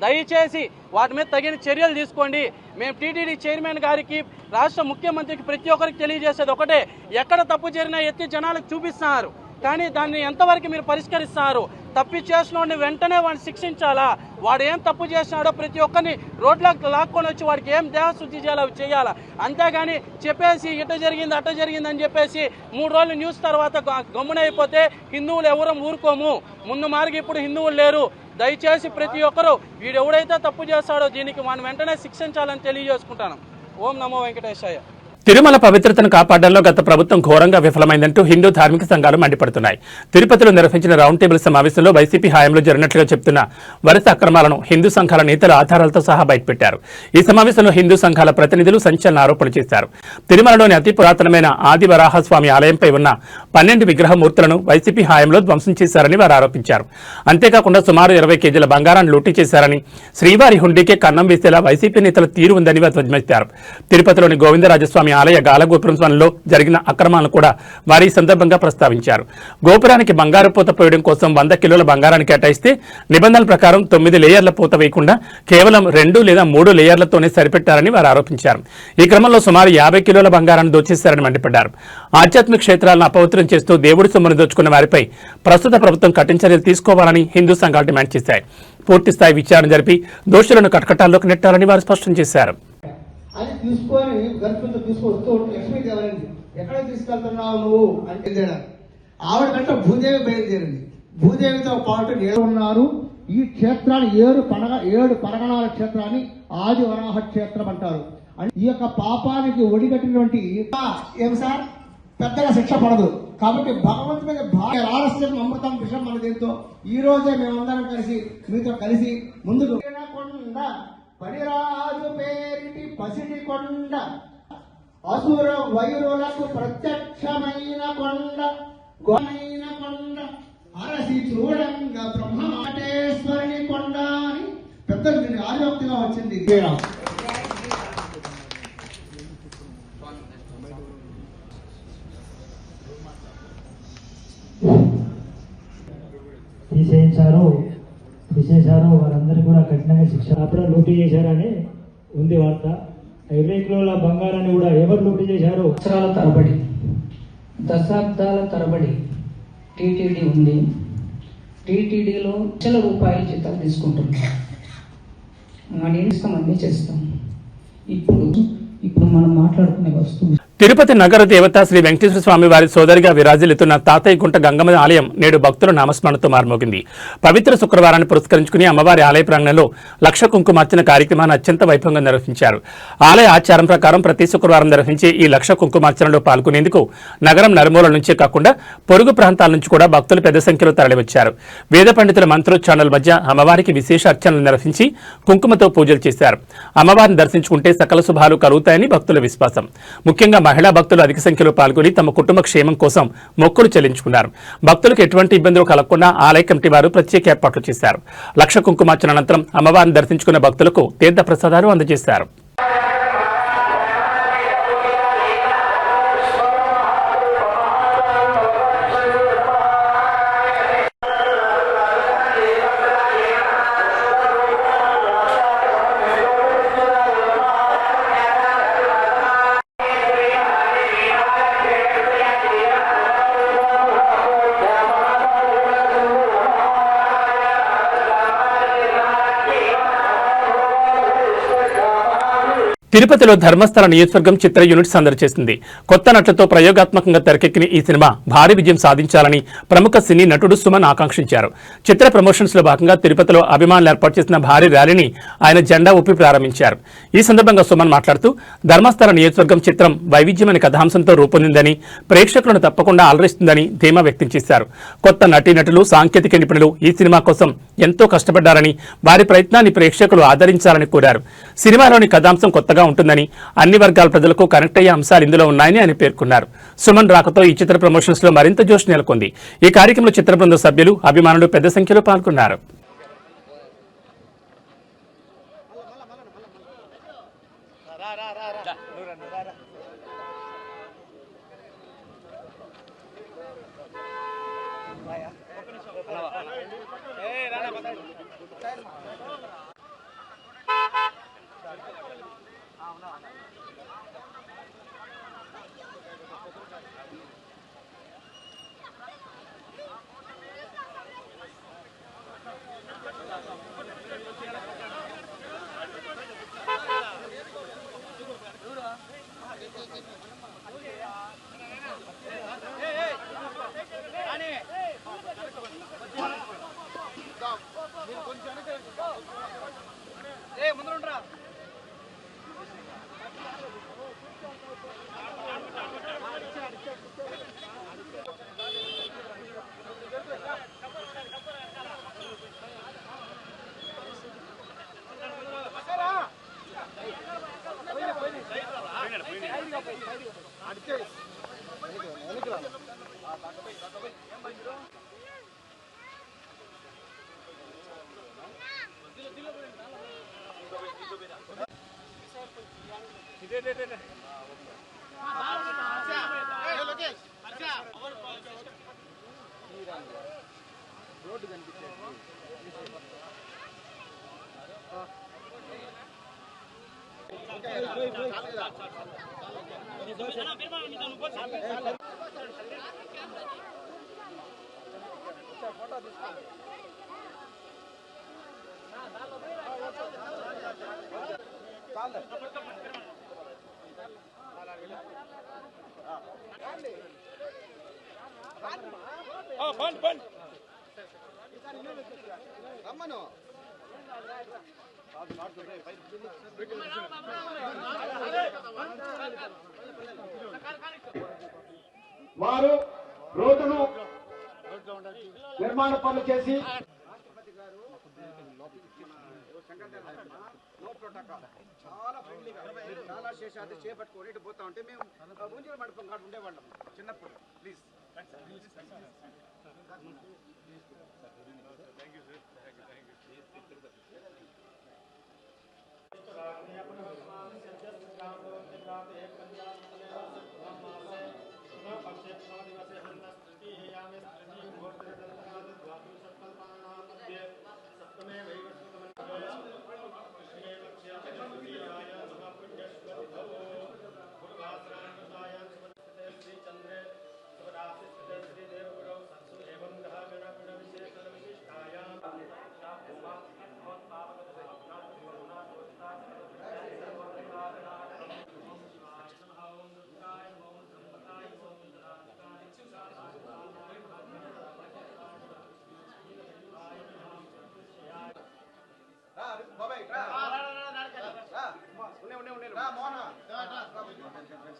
దయచేసి వాటి మీద తగిన చర్యలు తీసుకోండి. మేము టీటీడీ చైర్మన్ గారికి, రాష్ట్ర ముఖ్యమంత్రికి ప్రతి ఒక్కరికి తెలియజేసేది ఒకటే, ఎక్కడ తప్పు జరిగినా ఎత్తి జనాలకు చూపిస్తున్నారు, కానీ దాన్ని ఎంతవరకు మీరు పరిష్కరిస్తున్నారు? తప్పు చేసిన వెంటనే వాడిని శిక్షించాలా? వాడు ఏం తప్పు చేసినాడో ప్రతి ఒక్కరిని రోడ్లోకి లాక్కొని వచ్చి వాడికి ఏం దేహశుద్ధి చేయాలో అవి చేయాలా. అంతేగాని చెప్పేసి ఇట జరిగింది అట జరిగింది అని చెప్పేసి 3 రోజులు న్యూస్ తర్వాత గమ్మునైపోతే హిందువులు ఎవరూ ఊరుకోము. ముందు మార్గం ఇప్పుడు హిందువులు లేరు. దయచేసి ప్రతి ఒక్కరూ వీడు ఎవడైతే తప్పు చేస్తాడో దీనికి మనం వెంటనే శిక్షించాలని తెలియజేసుకుంటాను. ఓం నమో వెంకటేశాయ. తిరుమల పవిత్రతను కాపాడడంలో గత ప్రభుత్వం ఘోరంగా విఫలమైందంటూ హిందూ ధార్మిక సంఘాలు మండిపడుతున్నాయి. తిరుపతిలో నిర్వహించిన రౌండ్ టేబుల్ సమావేశంలో వైసీపీ హయాంలో జరిగినట్లుగా చెప్తున్న వరుస అక్రమాలను హిందూ సంఘాల నేతలు ఆధారాలతో సహా బయటపెట్టారు. ఈ సమావేశంలో హిందూ సంఘాల ప్రతినిధులు సంచలన ఆరోపణలు చేశారు. తిరుమలలోని అతి పురాతనమైన ఆది వరాహస్వామి ఆలయంపై ఉన్న 12 విగ్రహమూర్తులను వైసీపీ హయాంలో ధ్వంసం చేశారని వారు ఆరోపించారు. అంతేకాకుండా సుమారు 20 కేజీల బంగారాన్ని లూటీ చేశారని, శ్రీవారి హుండీకే కన్నం వేసేలా వైసీపీ నేతల తీరు ఉందని వారు ధ్వజమెత్తారు. తిరుపతిలోని గోవిందరాజస్వామి స్వామి ఆలయ గాలగోపురం పనుల్లో జరిగిన అక్రమాలను కూడా వారి ఈ సందర్భంగా ప్రస్తావించారు. గోపురానికి బంగారు పూత పోయడం కోసం 100 కిలోల బంగారాన్ని కేటాయిస్తే నిబంధనల ప్రకారం 9 లేయర్ల పూత వేయకుండా కేవలం 2 లేదా 3 లేయర్లతోనే సరిపెట్టారని వారు ఆరోపించారు. ఈ క్రమంలో సుమారు 50 కిలోల బంగారాన్ని దోచేశారని మండిపడ్డారు. ఆధ్యాత్మిక క్షేత్రాలను అపవిత్రం చేస్తూ దేవుడి సొమ్మును దోచుకున్న వారిపై ప్రస్తుత ప్రభుత్వం కఠిన చర్యలు తీసుకోవాలని హిందూ సంఘాలు డిమాండ్ చేశాయి. పూర్తి స్థాయి విచారణ జరిపి దోషులను కటకటాల్లోకి నెట్టాలని వారు స్పష్టం చేశారు. అది తీసుకొని గర్భంతో తీసుకొస్తూ లక్ష్మీదేవరండి ఎక్కడ తీసుకెళ్తున్నావు నువ్వు అంటే ఆవిడ కంటే భూదేవి బయలుదేరింది. భూదేవితో పాటు ఉన్నారు. ఈ క్షేత్రాన్ని 7 పరగణాల క్షేత్రాన్ని ఆది వరాహ క్షేత్రం అంటారు. ఈ యొక్క పాపానికి ఒడిగట్టినటువంటి ఏం సార్ పెద్దగా శిక్ష పడదు. కాబట్టి భగవంతుడి మీద ఆలస్యం అమృతం విషయం మన దీంతో ఈ రోజే మేమందరం కలిసి మీతో కలిసి ముందుకు పడిరాజు పేరిటి పసిడి కొండ అసుర వైరులకు ప్రత్యక్షమైన కొండ గోమైన కొండ అరసి చూడంగా బ్రహ్మమాటేశ్వరుని కొండ అని పెద్దలు దీన్ని ఆయోక్తిగా వచ్చింది. తీసేశారు వారందరూ కూడా కఠినంగా శిక్ష. అప్పుడు లూటీ చేశారని ఉంది వార్త. 20 కిలోల బంగారాన్ని కూడా ఎవరు లూటీ చేశారు? సంవత్సరాల తరబడి దశాబ్దాల తరబడి టీటీడీ ఉంది. టీటీడీలో లక్షల రూపాయల జీతాలు తీసుకుంటున్నారు. అన్నీ చేస్తాం. ఇప్పుడు మనం మాట్లాడుకునే వస్తువు తిరుపతి నగర దేవత శ్రీ వెంకటేశ్వర స్వామి వారి సోదరిగా విరాజిల్లుతున్న తాతయ్య గుంట గంగమ్మ ఆలయం నేడు భక్తుల నామస్మరణతో మార్మోగింది. పవిత్ర శుక్రవారాన్ని పురస్కరించుకుని అమ్మవారి ఆలయ ప్రాంగణంలో లక్ష కుంకుమార్చన కార్యక్రమాన్ని అత్యంత వైభవంగా నిర్వహించారు. ఆలయ ఆచారం ప్రకారం ప్రతి శుక్రవారం నిర్వహించే ఈ లక్ష కుంకుమార్చనలో పాల్గొనేందుకు నగరం నలుమూలల నుంచే కాకుండా పొరుగు ప్రాంతాల నుంచి కూడా భక్తులు పెద్ద సంఖ్యలో తరలివచ్చారు. వేద పండితుల మంత్రోచ్చారణల మధ్య అమ్మవారికి విశేష అర్చనలు నిర్వహించి కుంకుమతో పూజలు చేశారు. అమ్మవారిని దర్శించుకుంటే సకల శుభాలు కలుగుతాయని భక్తుల విశ్వాసం. ముఖ్యంగా మహిళా భక్తులు అధిక సంఖ్యలో పాల్గొని తమ కుటుంబ క్షేమం కోసం మొక్కులు చెల్లించుకున్నారు. భక్తులకు ఎటువంటి ఇబ్బందులు కలగకుండా ఆలయ కమిటీ వారు ప్రత్యేక ఏర్పాట్లు చేశారు. లక్ష కుంకుమార్చన అనంతరం అమ్మవారిని దర్శించుకున్న భక్తులకు తీర్థ ప్రసాదాలు అందజేశారు. తిరుపతిలో ధర్మస్థల నియోజకవర్గం చిత్ర యూనిట్ సందడి చేసింది. కొత్త నటులతో ప్రయోగాత్మకంగా తెరకెక్కిన ఈ సినిమా భారీ విజయం సాధించాలని ప్రముఖ సినీ నటుడు సుమన్ ఆకాంక్షించారు. చిత్ర ప్రమోషన్స్ లో భాగంగా తిరుపతిలో అభిమానులు ఏర్పాటు చేసిన భారీ ర్యాలీని ఆయన జెండా ఊపి ప్రారంభించారు. ఈ సందర్భంగా సుమన్ మాట్లాడుతూ ధర్మస్థల నియోజకవర్గం చిత్రం వైవిధ్యమైన కథాంశంతో రూపొందిందని, ప్రేక్షకులను తప్పకుండా అలరిస్తుందని ధీమా వ్యక్తం చేశారు. కొత్త నటీనటులు, సాంకేతిక నిపుణులు ఈ సినిమా కోసం ఎంతో కష్టపడ్డారని, వారి ప్రయత్నాన్ని ప్రేక్షకులు ఆదరించాలని కోరారు. సినిమాలోని కథాంశం కొత్తగా ఉంటుందని, అన్ని వర్గాల ప్రజలకు కనెక్ట్ అయ్యే అంశాలు ఇందులో ఉన్నాయని ఆయన పేర్కొన్నారు. సుమన్ రాకతో ఈ చిత్ర ప్రమోషన్స్ లో మరింత జోష్ నెలకొంది. ఈ కార్యక్రమంలో చిత్ర బృందం సభ్యులు, అభిమానులు పెద్ద సంఖ్యలో పాల్గొన్నారు. వారు రోడ్డును నిర్మాణ పనులు చేసి చాలా ఫ్రెండ్లీగా చాలా శేషాది చేపట్టుకొని ఇటు పోతా ఉంటే మేము ముంజల మండపం కాదు ఉండేవాళ్ళం చిన్నప్పుడు. ప్లీజ్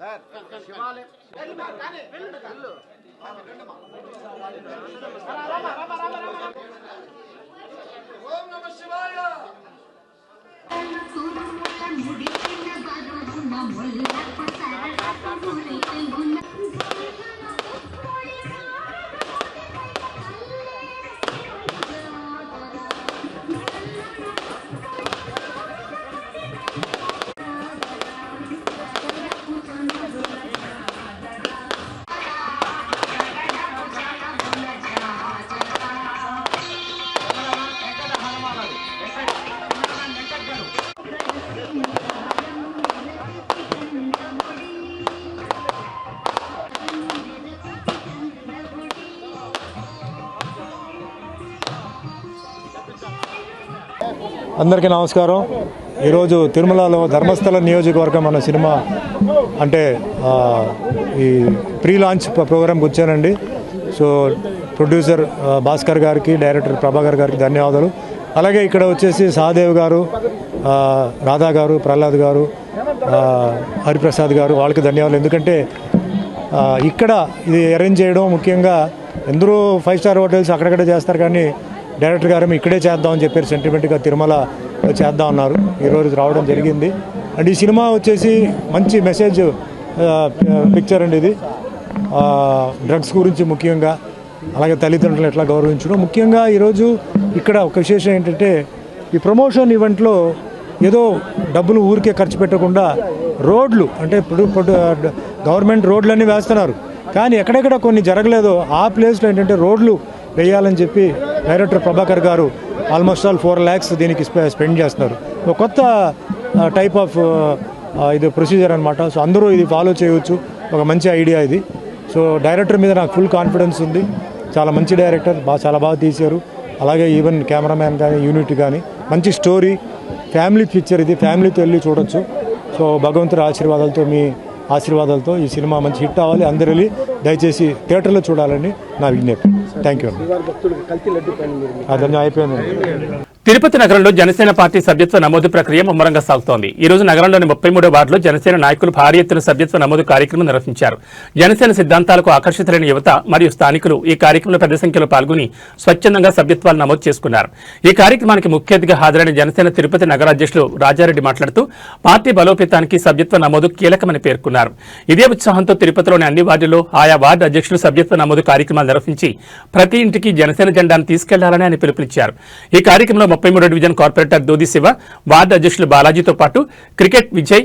సార్ శివాలయం ఓం నమః శివాయ. అందరికీ నమస్కారం. ఈరోజు తిరుమలలో ధర్మస్థల నియోజకవర్గం అన్న సినిమా అంటే ఈ ప్రీ లాంచ్ ప్రోగ్రామ్కి వచ్చానండి. సో ప్రొడ్యూసర్ భాస్కర్ గారికి, డైరెక్టర్ ప్రభాకర్ గారికి ధన్యవాదాలు. అలాగే ఇక్కడ వచ్చేసి సహదేవ్ గారు, రాధా గారు, ప్రహ్లాద్ గారు, హరిప్రసాద్ గారు, వాళ్ళకి ధన్యవాదాలు. ఎందుకంటే ఇక్కడ ఇది అరేంజ్ చేయడం ముఖ్యంగా ఎందరో 5 స్టార్ హోటల్స్ అక్కడక్కడ చేస్తారు, కానీ డైరెక్టర్ గారు ఇక్కడే చేద్దామని చెప్పారు. సెంటిమెంట్గా తిరుమల చేద్దాం అన్నారు. ఈరోజు రావడం జరిగింది. అండ్ ఈ సినిమా వచ్చేసి మంచి మెసేజ్ పిక్చర్ అండి. ఇది డ్రగ్స్ గురించి ముఖ్యంగా, అలాగే తల్లిదండ్రులను ఎట్లా గౌరవించడం. ముఖ్యంగా ఈరోజు ఇక్కడ ఒక విశేషం ఏంటంటే ఈ ప్రమోషన్ ఈవెంట్లో ఏదో డబ్బులు ఊరికే ఖర్చు పెట్టకుండా రోడ్లు అంటే ఇప్పుడు గవర్నమెంట్ రోడ్లన్నీ వేస్తున్నారు, కానీ ఎక్కడెక్కడ కొన్ని జరగలేదో ఆ ప్లేస్లో ఏంటంటే రోడ్లు వేయాలని చెప్పి డైరెక్టర్ ప్రభాకర్ గారు ఆల్మోస్ట్ ఆల్ 4 lakhs దీనికి స్పెండ్ చేస్తున్నారు. ఒక కొత్త టైప్ ఆఫ్ ఇది ప్రొసీజర్ అనమాట. సో అందరూ ఇది ఫాలో చేయవచ్చు. ఒక మంచి ఐడియా ఇది. సో డైరెక్టర్ మీద నాకు ఫుల్ కాన్ఫిడెన్స్ ఉంది. చాలా మంచి డైరెక్టర్, చాలా బాగా తీశారు. అలాగే ఈవెన్ కెమెరామ్యాన్ కానీ, యూనిట్ కానీ, మంచి స్టోరీ, ఫ్యామిలీ పిక్చర్. ఇది ఫ్యామిలీతో వెళ్ళి చూడొచ్చు. సో భగవంతుడి ఆశీర్వాదాలతో, మీ ఆశీర్వాదాలతో ఈ సినిమా మంచి హిట్ అవ్వాలి. అందరూ వెళ్ళి దయచేసి థియేటర్లో చూడాలని నా విజ్ఞప్తి. Thank you. అదే అయిపోయింది. తిరుపతి నగరంలో జనసేన పార్టీ సభ్యత్వ నమోదు ప్రక్రియ ముమ్మరంగా సాగుతోంది. ఈ రోజు నగరంలోని 33వ వార్డులో జనసేన నాయకులు భారీ ఎత్తున సభ్యత్వ నమోదు కార్యక్రమం నిర్వహించారు. జనసేన సిద్ధాంతాలకు ఆకర్షితులైన యువత మరియు స్థానికులు ఈ కార్యక్రమంలో పెద్ద సంఖ్యలో పాల్గొని స్వచ్ఛందంగా సభ్యత్వాలు నమోదు చేసుకున్నారు. ఈ కార్యక్రమానికి ముఖ్య అతిథిగా హాజరైన జనసేన తిరుపతి నగర అధ్యక్షులు రాజారెడ్డి మాట్లాడుతూ పార్టీ బలోపేతానికి సభ్యత్వ నమోదు కీలకమని పేర్కొన్నారు. ఇదే ఉత్సాహంతో తిరుపతిలోని అన్ని వార్డుల్లో ఆయా వార్డు అధ్యక్షులు సభ్యత్వ నమోదు కార్యక్రమాలు నిర్వహించి ప్రతి ఇంటికి జనసేన జెండాను తీసుకెళ్లాలని ఆయన పిలుపునిచ్చారు. ఈ కార్యక్రమంలో 33వ డివిజన్ కార్పొరేటర్ దూది శివ, వార్డు అధ్యక్షులు బాలాజీతో పాటు క్రికెట్ విజయ్,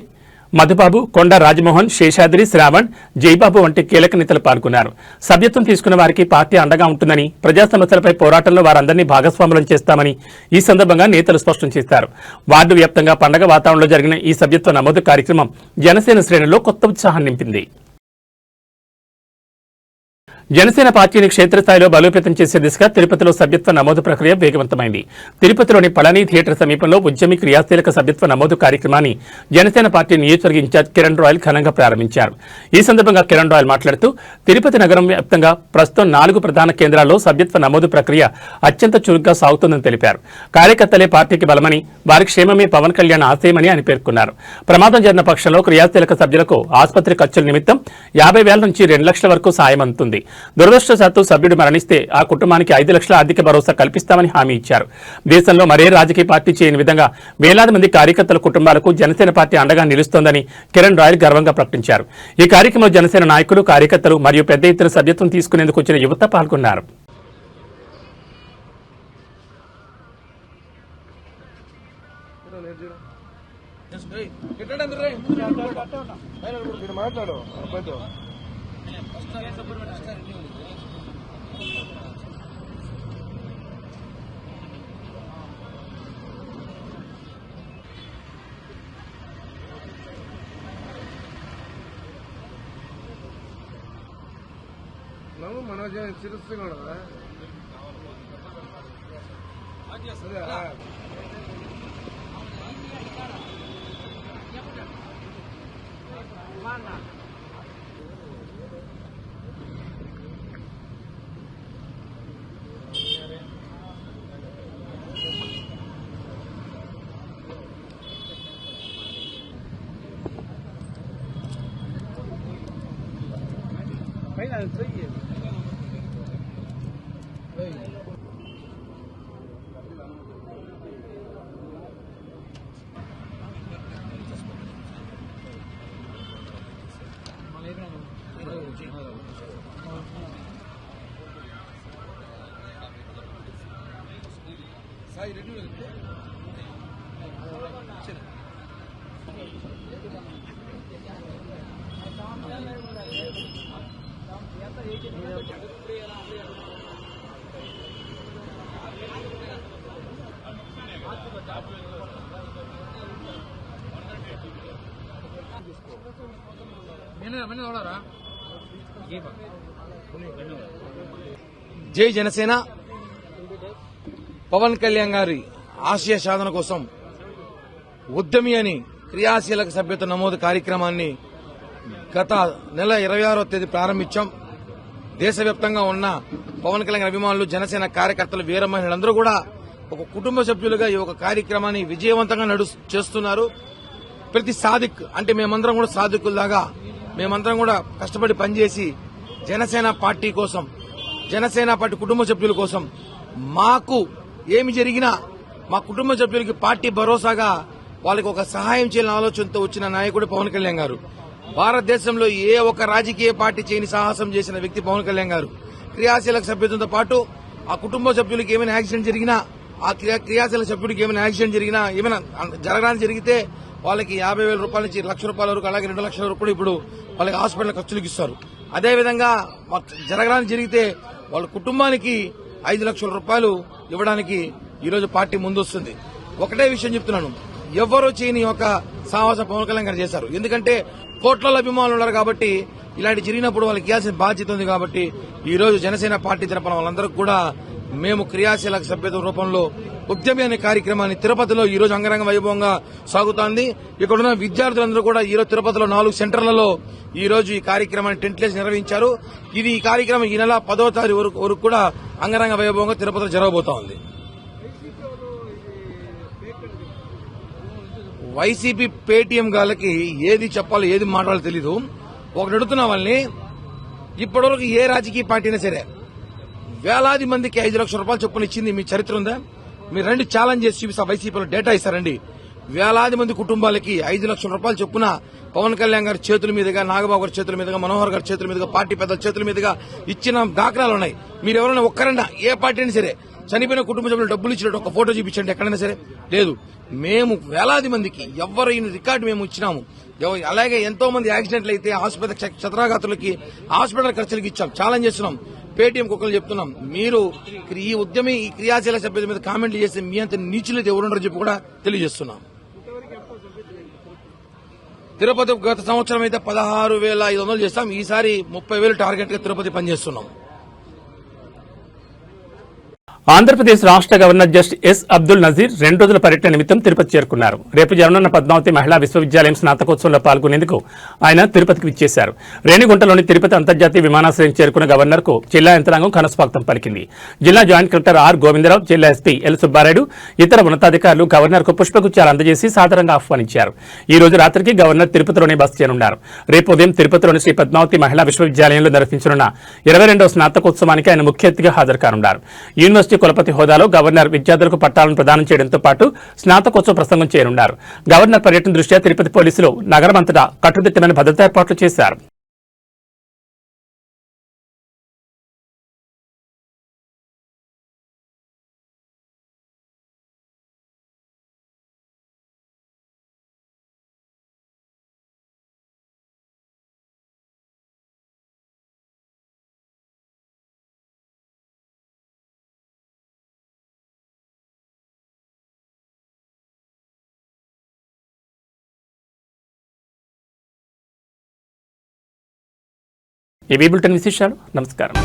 మధుబాబు, కొండ రాజమోహన్, శేషాద్రి, శ్రావణ్, జైబాబు వంటి కీలక నేతలు పాల్గొన్నారు. సభ్యత్వం తీసుకున్న వారికి పార్టీ అండగా ఉంటుందని, ప్రజా సమస్యలపై పోరాటంలో వారందరినీ భాగస్వాములను చేస్తామని ఈ సందర్భంగా నేతలు స్పష్టం చేశారు. వార్డు వ్యాప్తంగా పండగ వాతావరణంలో జరిగిన ఈ సభ్యత్వ నమోదు కార్యక్రమం జనసేన శ్రేణుల్లో కొత్త ఉత్సాహాన్ని నింపింది. జనసేన పార్టీని క్షేత్రస్థాయిలో బలోపేతం చేసే దిశగా తిరుపతిలో సభ్యత్వ నమోదు ప్రక్రియ వేగవంతమైంది. తిరుపతిలోని పళని థియేటర్ సమీపంలో ఉద్యమి క్రియాశీలక సభ్యత్వ నమోదు కార్యక్రమాన్ని జనసేన పార్టీ నియోజకవర్గ ఇన్ఛార్జ్ కిరణ్ రాయల్ ఘనంగా ప్రారంభించారు. ఈ సందర్భంగా కిరణ్ రాయల్ మాట్లాడుతూ తిరుపతి నగరం వ్యాప్తంగా ప్రస్తుతం 4 ప్రధాన కేంద్రాల్లో సభ్యత్వ నమోదు ప్రక్రియ అత్యంత చురుగ్గా సాగుతుందని తెలిపారు. కార్యకర్తలే పార్టీకి బలమని, వారి క్షేమమే పవన్ కళ్యాణ్ ఆశయమని ఆయన పేర్కొన్నారు. ప్రమాదం జరిగిన పక్షంలో క్రియాశీలక సభ్యులకు ఆసుపత్రి ఖర్చుల నిమిత్తం 50,000 నుంచి 2 లక్షల వరకు సాయం అందుతుంది. దురదృష్టవశాత్తు సభ్యుడు మరణిస్తే ఆ కుటుంబానికి 5 లక్షల ఆర్థిక భరోసా కల్పిస్తామని హామీ ఇచ్చారు. దేశంలో మరే రాజకీయ పార్టీ చేయని విధంగా వేలాది మంది కార్యకర్తల కుటుంబాలకు జనసేన పార్టీ అండగా నిలుస్తోందని కిరణ్ రాయల్ గర్వంగా ప్రకటించారు. ఈ కార్యక్రమంలో జనసేన నాయకులు, కార్యకర్తలు మరియు పెద్ద ఎత్తున సభ్యత్వం తీసుకునేందుకు వచ్చిన యువత పాల్గొన్నారు. మనోజ్ చిరుస్తుగా జై జనసేన. పవన్ కళ్యాణ్ గారి ఆశయ సాధన కోసం ఉద్యమి అని క్రియాశీలక సభ్యత్వ నమోదు కార్యక్రమాన్ని గత నెల 26వ తేదీ ప్రారంభించాం. దేశవ్యాప్తంగా ఉన్న పవన్ కళ్యాణ్ అభిమానులు, జనసేన కార్యకర్తలు, వీర మహిళలందరూ కూడా ఒక కుటుంబ సభ్యులుగా ఈ ఒక కార్యక్రమాన్ని విజయవంతంగా చేస్తున్నారు. ప్రతి సాధిక్ అంటే మేమందరం కూడా సాధికుల్లాగా మేమందరం కూడా కష్టపడి పనిచేసి జనసేన పార్టీ కోసం, జనసేన పార్టీ కుటుంబ సభ్యుల కోసం మాకు ఏమి జరిగినా మా కుటుంబ సభ్యులకి పార్టీ భరోసాగా వాళ్ళకి ఒక సహాయం చేయాలని ఆలోచనతో వచ్చిన నాయకుడు పవన్ కళ్యాణ్ గారు. భారతదేశంలో ఏ ఒక్క రాజకీయ పార్టీ చేయని సాహసం చేసిన వ్యక్తి పవన్ కళ్యాణ్ గారు. క్రియాశీలక సభ్యులతో పాటు ఆ కుటుంబ సభ్యులకి ఏమైనా యాక్సిడెంట్ జరిగినా, ఆ క్రియాశీలక సభ్యుడికి ఏమైనా యాక్సిడెంట్ జరిగినా, ఏమైనా జరగడానికి జరిగితే వాళ్ళకి 50,000 రూపాయల నుంచి 1 లక్ష రూపాయల వరకు, అలాగే 2 లక్షల వరకు ఇప్పుడు వాళ్ళకి హాస్పిటల్ ఖర్చులకు ఇస్తారు. అదేవిధంగా జరగడానికి జరిగితే వాళ్ళ కుటుంబానికి 5 లక్షల రూపాయలు ఇవ్వడానికి ఈరోజు పార్టీ ముందొస్తుంది. ఒకటే విషయం చెప్తున్నాను, ఎవరో చేయని ఒక సాహసం పవన్ కళ్యాణ్ గారు చేశారు. ఎందుకంటే కోట్ల అభిమానులు ఉన్నారు కాబట్టి ఇలాంటి జరిగినప్పుడు వాళ్ళకి ఇవ్వాల్సిన బాధ్యత ఉంది. కాబట్టి ఈ రోజు జనసేన పార్టీ తరపున వాళ్ళందరికీ కూడా మేము క్రియాశీలక సభ్యత్వ రూపంలో ఉద్యమి అనే కార్యక్రమాన్ని తిరుపతిలో ఈ రోజు అంగరంగ వైభవంగా సాగుతోంది. ఇక్కడున్న విద్యార్థులందరూ కూడా ఈ రోజు తిరుపతిలో 4 సెంటర్లలో ఈ రోజు ఈ కార్యక్రమాన్ని టెంట్లేసి నిర్వహించారు. ఈ కార్యక్రమం ఈ నెల 10వ తారీఖు వరకు కూడా అంగరంగ వైభవంగా తిరుపతిలో జరగబోతోంది. వైసీపీ పేటీఎం గాళ్ళకి ఏది చెప్పాలో ఏది మాట్లాడాలో తెలీదు. ఒకటి అడుగుతున్నా వాళ్ళని, ఇప్పటివరకు ఏ రాజకీయ పార్టీ అయినా సరే వేలాది మందికి 5 లక్షల రూపాయలు చొప్పున ఇచ్చింది మీ చరిత్ర ఉందా? మీరు రండి, ఛాలెంజ్ చేసి చూపిస్తా. వైసీపీలో డేటా ఇస్తారండి. వేలాది మంది కుటుంబాలకి 5 లక్షల రూపాయలు చొప్పున పవన్ కళ్యాణ్ గారి చేతుల మీదుగా, నాగబాబు గారి చేతుల మీదుగా, మనోహర్ గారి చేతుల మీదుగా, పార్టీ పెద్దల చేతుల మీదుగా ఇచ్చిన దాఖలాలు ఉన్నాయి. మీరు ఎవరైనా ఒక్కరైనా ఏ పార్టీ అయినా సరే చనిపోయిన కుటుంబ సభ్యులు డబ్బులు ఇచ్చినట్టు ఒక ఫోటో చూపించండి ఎక్కడైనా సరే. లేదు. మేము వేలాది మందికి ఎవరైనా రికార్డు మేము ఇచ్చినాము. అలాగే ఎంతో మంది యాక్సిడెంట్లు అయితే ఆసుపత్రి క్షతగాతులకి హాస్పిటల్ ఖర్చులకి ఇచ్చాం. ఛాలెంజ్ చేస్తున్నాం. పేటీఎం కుక్కలు చెప్తున్నాం, మీరు ఈ ఉద్యమి ఈ క్రియాశీల సభ్యుల మీద కామెంట్లు చేస్తే మీ అంత నీచులు ఎవరుండరని చెప్పి కూడా తెలియజేస్తున్నాం. తిరుపతి గత సంవత్సరం అయితే 16,500 చేస్తాం. ఈసారి 30,000 టార్గెట్ గా తిరుపతి పనిచేస్తున్నాం. ఆంధ్రప్రదేశ్ రాష్ట్ర governor justice S Abdul Nazeer 2 రోజుల పర్యటన నిమిత్తం తిరుపతి చేరుకున్నారు. రేపు జరగనున్న పద్మావతి మహిళా విశ్వవిద్యాలయం స్నాతకోత్సవంలో పాల్గొనేందుకు ఆయన తిరుపతికి విచ్చేశారు. రేణిగుంటలోని తిరుపతి అంతర్జాతీయ విమానాశ్రయం చేరుకున్న గవర్నర్ కు జిల్లా యంత్రాంగం ఘనస్వాగతం పలికింది. జిల్లా జాయింట్ కలెక్టర్ ఆర్ గోవిందరావు, జిల్లా ఎస్పీ ఎల్ సుబ్బారాయుడు, ఇతర ఉన్నతాధికారులు గవర్నర్ కు పుష్పగుచ్చాలు అందజేసి సాదరంగా ఆహ్వానించారు. ఈ రోజు రాత్రికి గవర్నర్ తిరుపతిలోనే బస చేయనున్నారు. రేపు ఉదయం తిరుపతిలోని శ్రీ పద్మావతి మహిళా విశ్వవిద్యాలయంలో నిర్వహించనున్న 22వ స్నాతకోత్సవానికి ఆయన ముఖ్య అతిథిగా హాజరు కానున్నారు. యూనివర్సిటీ కులపతి హోదాలో గవర్నర్ విద్యార్థులకు పట్టాలను ప్రదానం చేయడంతో పాటు స్నాతకోత్సవ ప్రసంగం చేయనున్నారు. గవర్నర్ పర్యటన దృష్ట్యా తిరుపతి పోలీసులు నగరమంతటా కట్టుదిట్టమైన భద్రతా ఏర్పాట్లు చేశారు. ఈ బులెటిన్ విశేషాలు. నమస్కారం.